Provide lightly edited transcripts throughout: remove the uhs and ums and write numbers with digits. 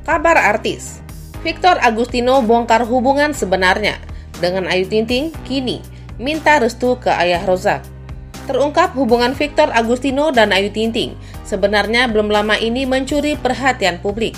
Kabar artis, Victor Agustino bongkar hubungan sebenarnya dengan Ayu Ting Ting, kini minta restu ke ayah Rozak. Terungkap hubungan Victor Agustino dan Ayu Ting Ting sebenarnya belum lama ini mencuri perhatian publik.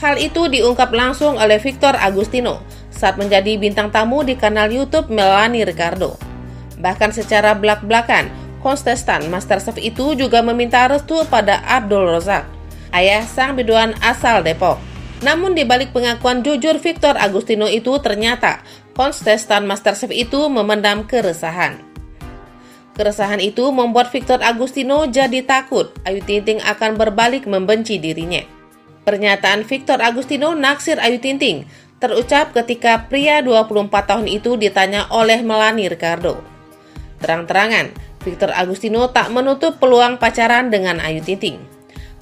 Hal itu diungkap langsung oleh Victor Agustino saat menjadi bintang tamu di kanal YouTube Melanie Ricardo. Bahkan secara belak-belakan, kontestan MasterChef itu juga meminta restu pada Abdul Rozak, ayah sang biduan asal Depok. Namun di balik pengakuan jujur Victor Agustino itu, ternyata kontestan MasterChef itu memendam keresahan. Keresahan itu membuat Victor Agustino jadi takut Ayu Ting Ting akan berbalik membenci dirinya. Pernyataan Victor Agustino naksir Ayu Ting Ting terucap ketika pria 24 tahun itu ditanya oleh Melanie Ricardo. Terang-terangan, Victor Agustino tak menutup peluang pacaran dengan Ayu Ting Ting.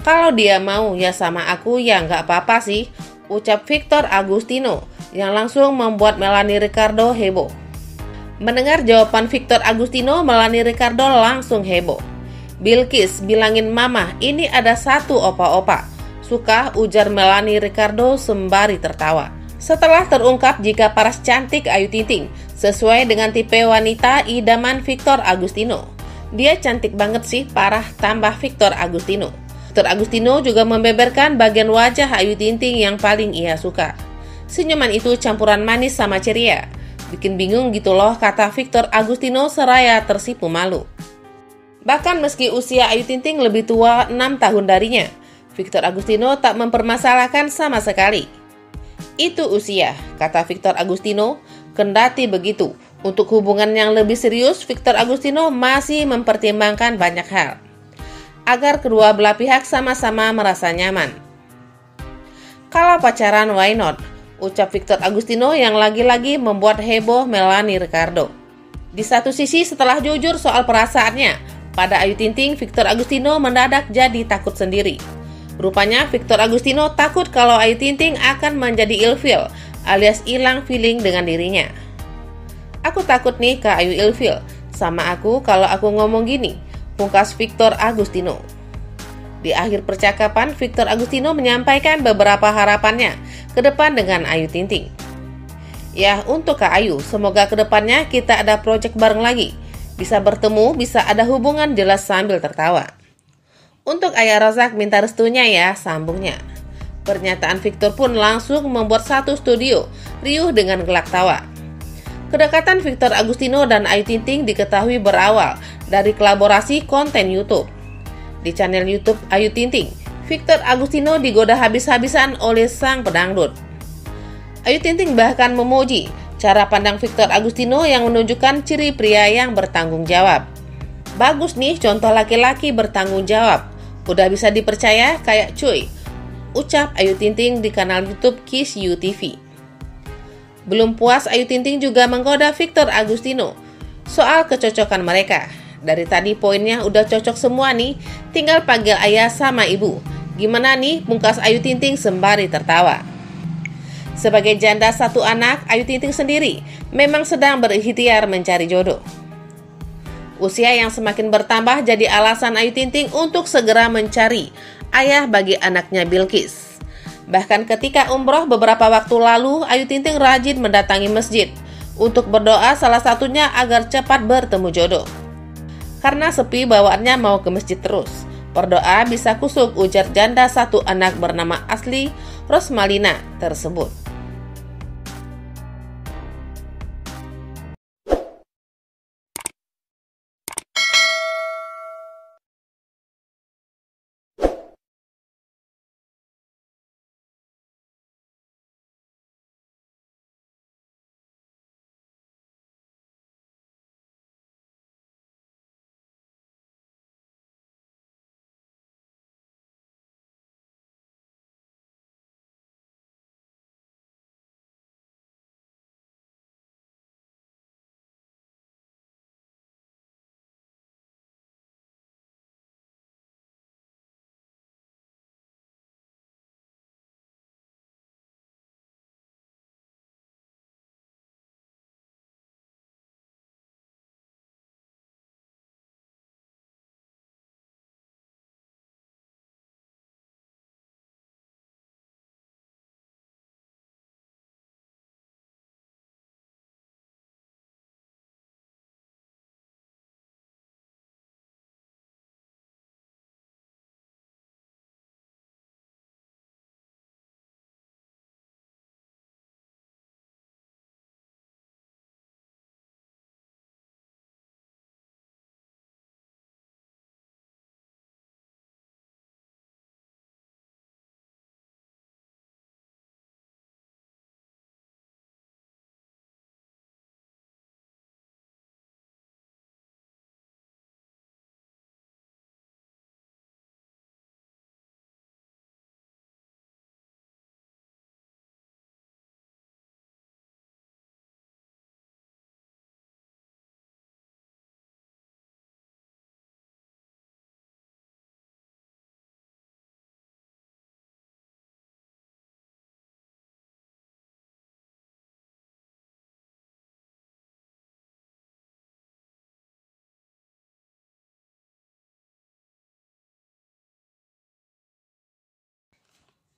Kalau dia mau ya sama aku ya nggak apa-apa sih, ucap Victor Agustino yang langsung membuat Melanie Ricardo heboh. Mendengar jawaban Victor Agustino, Melanie Ricardo langsung heboh. "Bilkis, bilangin mama ini ada satu opa-opa," suka ujar Melanie Ricardo sembari tertawa. Setelah terungkap jika paras cantik Ayu Ting Ting sesuai dengan tipe wanita idaman Victor Agustino. "Dia cantik banget sih, parah," tambah Victor Agustino. Victor Agustino juga membeberkan bagian wajah Ayu Ting Ting yang paling ia suka. "Senyuman itu campuran manis sama ceria. Bikin bingung gitu loh," kata Victor Agustino seraya tersipu malu. Bahkan meski usia Ayu Ting Ting lebih tua 6 tahun darinya, Victor Agustino tak mempermasalahkan sama sekali. "Itu usia," kata Victor Agustino. Kendati begitu, untuk hubungan yang lebih serius, Victor Agustino masih mempertimbangkan banyak hal agar kedua belah pihak sama-sama merasa nyaman. "Kalau pacaran, why not?" ucap Victor Agustino yang lagi-lagi membuat heboh Melanie Ricardo. Di satu sisi, setelah jujur soal perasaannya pada Ayu Ting Ting, Victor Agustino mendadak jadi takut sendiri. Rupanya Victor Agustino takut kalau Ayu Ting Ting akan menjadi ilfil alias hilang feeling dengan dirinya. "Aku takut nih Kak Ayu ilfil sama aku kalau aku ngomong gini," pungkas Victor Agustino. Di akhir percakapan, Victor Agustino menyampaikan beberapa harapannya ke depan dengan Ayu Ting Ting. "Ya, untuk Kak Ayu, semoga ke depannya kita ada project bareng lagi. Bisa bertemu, bisa ada hubungan," jelas sambil tertawa. "Untuk ayah Rozak minta restunya ya," sambungnya. Pernyataan Victor pun langsung membuat satu studio riuh dengan gelak tawa. Kedekatan Victor Agustino dan Ayu Ting Ting diketahui berawal dari kolaborasi konten YouTube. Di channel YouTube Ayu Ting Ting, Victor Agustino digoda habis-habisan oleh sang pedangdut. Ayu Ting Ting bahkan memuji cara pandang Victor Agustino yang menunjukkan ciri pria yang bertanggung jawab. "Bagus nih contoh laki-laki bertanggung jawab, udah bisa dipercaya kayak cuy," ucap Ayu Ting Ting di kanal YouTube Kiss You TV. Belum puas, Ayu Ting Ting juga menggoda Victor Agustino soal kecocokan mereka. "Dari tadi poinnya udah cocok semua nih, tinggal panggil ayah sama ibu. Gimana nih?" pungkas Ayu Ting Ting sembari tertawa. Sebagai janda satu anak, Ayu Ting Ting sendiri memang sedang berikhtiar mencari jodoh. Usia yang semakin bertambah jadi alasan Ayu Ting Ting untuk segera mencari ayah bagi anaknya Bilkis. Bahkan ketika umroh beberapa waktu lalu, Ayu Ting Ting rajin mendatangi masjid untuk berdoa, salah satunya agar cepat bertemu jodoh. "Karena sepi bawaannya mau ke masjid terus. Berdoa bisa kusuk," ujar janda satu anak bernama Asli Rosmalina tersebut.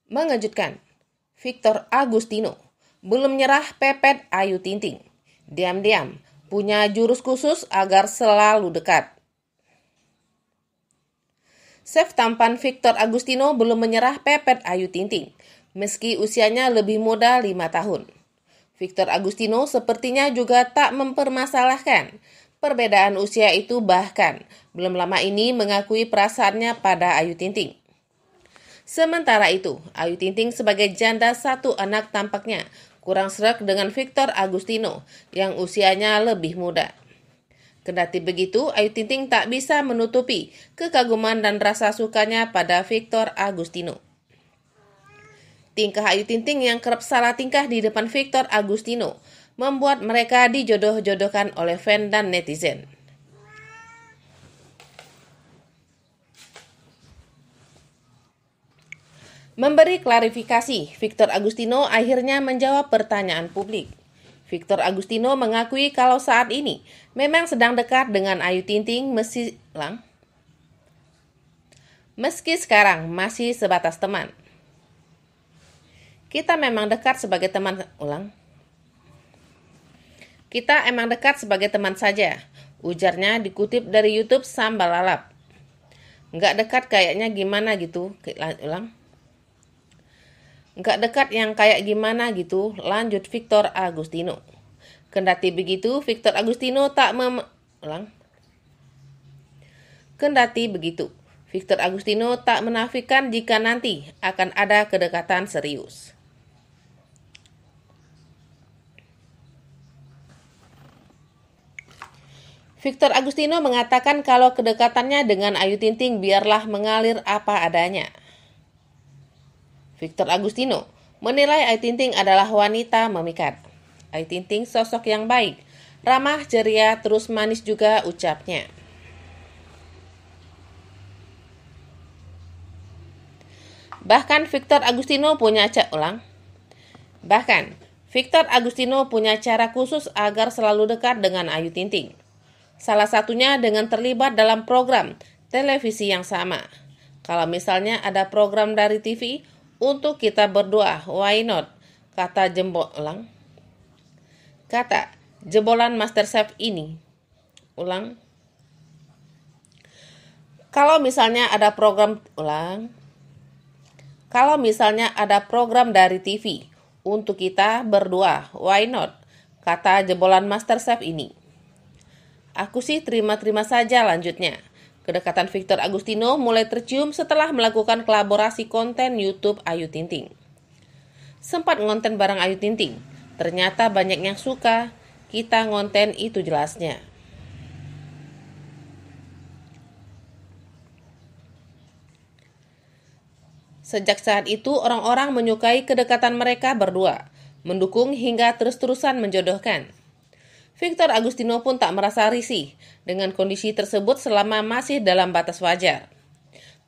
Mengejutkan, Victor Agustino belum menyerah pepet Ayu Ting-ting. Diam-diam punya jurus khusus agar selalu dekat. Chef tampan Victor Agustino belum menyerah pepet Ayu Ting-ting, meski usianya lebih muda 5 tahun. Victor Agustino sepertinya juga tak mempermasalahkan perbedaan usia itu, bahkan belum lama ini mengakui perasaannya pada Ayu Ting-ting. Sementara itu, Ayu Ting-ting sebagai janda satu anak tampaknya kurang sreg dengan Victor Agustino yang usianya lebih muda. Kendati begitu, Ayu Ting-ting tak bisa menutupi kekaguman dan rasa sukanya pada Victor Agustino. Tingkah Ayu Ting-ting yang kerap salah tingkah di depan Victor Agustino membuat mereka dijodoh-jodohkan oleh fan dan netizen. Memberi klarifikasi, Victor Agustino akhirnya menjawab pertanyaan publik. Victor Agustino mengakui kalau saat ini memang sedang dekat dengan Ayu Ting-ting meski sekarang masih sebatas teman. Kita emang dekat sebagai teman saja, ujarnya dikutip dari YouTube Sambal Lalap. Nggak dekat kayaknya gimana gitu, Nggak dekat yang kayak gimana gitu, lanjut Victor Agustino. Kendati begitu, Victor Agustino tak menafikan jika nanti akan ada kedekatan serius. Victor Agustino mengatakan kalau kedekatannya dengan Ayu Ting-ting biarlah mengalir apa adanya. Victor Agustino menilai Ayu Ting-ting adalah wanita memikat. Ayu Ting-ting sosok yang baik, ramah, ceria, terus manis juga ucapnya. Bahkan Victor Agustino punya cara khusus agar selalu dekat dengan Ayu Ting-ting. Salah satunya dengan terlibat dalam program televisi yang sama. Kalau misalnya ada program dari TV, untuk kita berdua, why not? Kata jebolan MasterChef ini. Kalau misalnya ada program dari TV untuk kita berdua, why not? Kata jebolan MasterChef ini. Aku sih terima-terima saja, lanjutnya. Kedekatan Victor Agustino mulai tercium setelah melakukan kolaborasi konten YouTube Ayu Ting-ting. Sempat ngonten bareng Ayu Ting-ting, ternyata banyak yang suka. Kita ngonten itu jelasnya. Sejak saat itu, orang-orang menyukai kedekatan mereka berdua, mendukung hingga terus-terusan menjodohkan. Victor Agustino pun tak merasa risih dengan kondisi tersebut selama masih dalam batas wajar.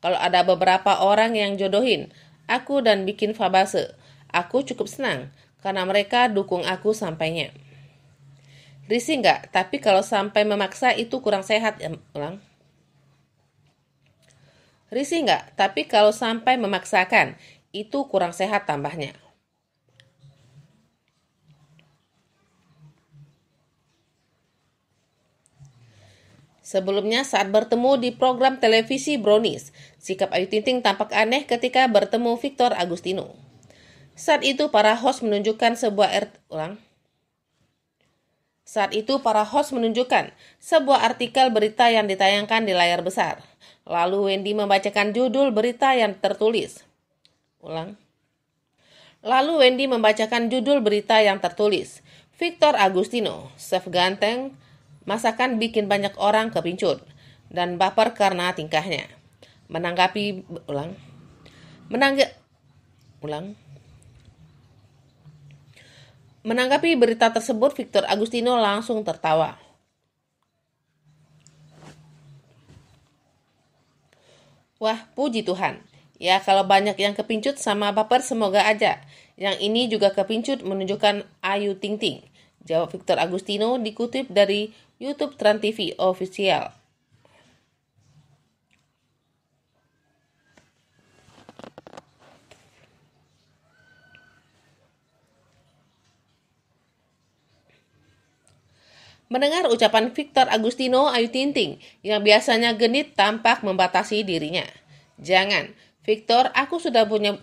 Kalau ada beberapa orang yang jodohin aku dan bikin fabase, aku cukup senang karena mereka dukung aku sampainya. Risih nggak? Tapi kalau sampai memaksa itu kurang sehat. Risih nggak? Tapi kalau sampai memaksakan itu kurang sehat, tambahnya. Sebelumnya saat bertemu di program televisi Brownies, sikap Ayu Ting-ting tampak aneh ketika bertemu Victor Agustino. Saat itu para host menunjukkan sebuah artikel berita yang ditayangkan di layar besar. Lalu Wendy membacakan judul berita yang tertulis. Victor Agustino, chef ganteng, masakan bikin banyak orang kepincut dan baper karena tingkahnya. Menanggapi berita tersebut, Victor Agustino langsung tertawa. Wah, puji Tuhan. Ya, kalau banyak yang kepincut sama baper semoga aja. Yang ini juga kepincut menunjukkan Ayu Ting-ting, jawab Victor Agustino dikutip dari YouTube Trans TV Official. Mendengar ucapan Victor Agustino, Ayu Ting-ting yang biasanya genit tampak membatasi dirinya. Jangan, Victor, aku sudah punya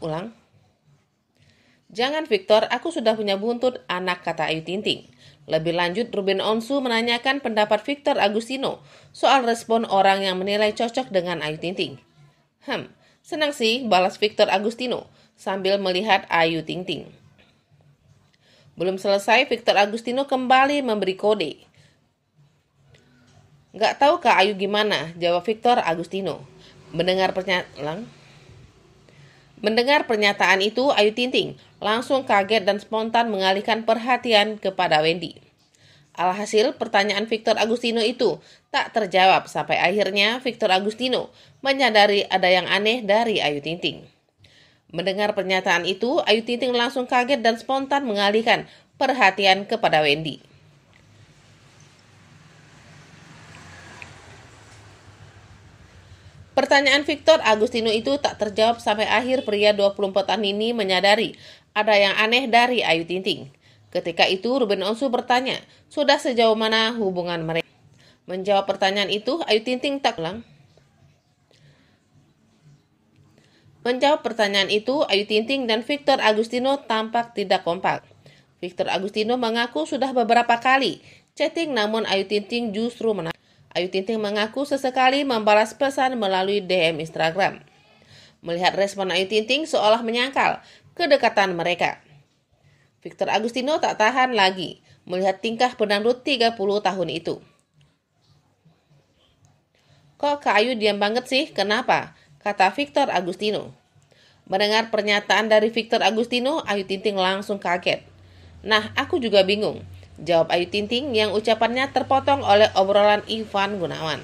Jangan Victor, aku sudah punya buntut anak, kata Ayu Ting-ting. Lebih lanjut, Ruben Onsu menanyakan pendapat Victor Agustino soal respon orang yang menilai cocok dengan Ayu Ting-ting. Senang sih, balas Victor Agustino sambil melihat Ayu Ting-ting. Belum selesai, Victor Agustino kembali memberi kode. Gak tahu Kak Ayu gimana, jawab Victor Agustino. Mendengar pernyataan itu, Ayu Ting-ting langsung kaget dan spontan mengalihkan perhatian kepada Wendy. Alhasil, pertanyaan Victor Agustino itu tak terjawab sampai akhirnya Victor Agustino menyadari ada yang aneh dari Ayu Ting-ting. Mendengar pernyataan itu, Ayu Ting-ting langsung kaget dan spontan mengalihkan perhatian kepada Wendy. Pertanyaan Victor Agustino itu tak terjawab sampai akhir pria 24 tahun ini menyadari ada yang aneh dari Ayu Ting-ting. Ketika itu Ruben Onsu bertanya, sudah sejauh mana hubungan mereka? Menjawab pertanyaan itu, Ayu Ting-ting tak ulang. Menjawab pertanyaan itu, Ayu Ting-ting dan Victor Agustino tampak tidak kompak. Victor Agustino mengaku sudah beberapa kali chatting, namun Ayu Ting-ting justru menolak. Ayu Ting-ting mengaku sesekali membalas pesan melalui DM Instagram. Melihat respon Ayu Ting-ting seolah menyangkal kedekatan mereka. Victor Agustino tak tahan lagi melihat tingkah pedangdut 30 tahun itu. Kok Kak Ayu diam banget sih? Kenapa? Kata Victor Agustino. Mendengar pernyataan dari Victor Agustino, Ayu Ting-ting langsung kaget. Nah, aku juga bingung, jawab Ayu Ting-ting yang ucapannya terpotong oleh obrolan Ivan Gunawan.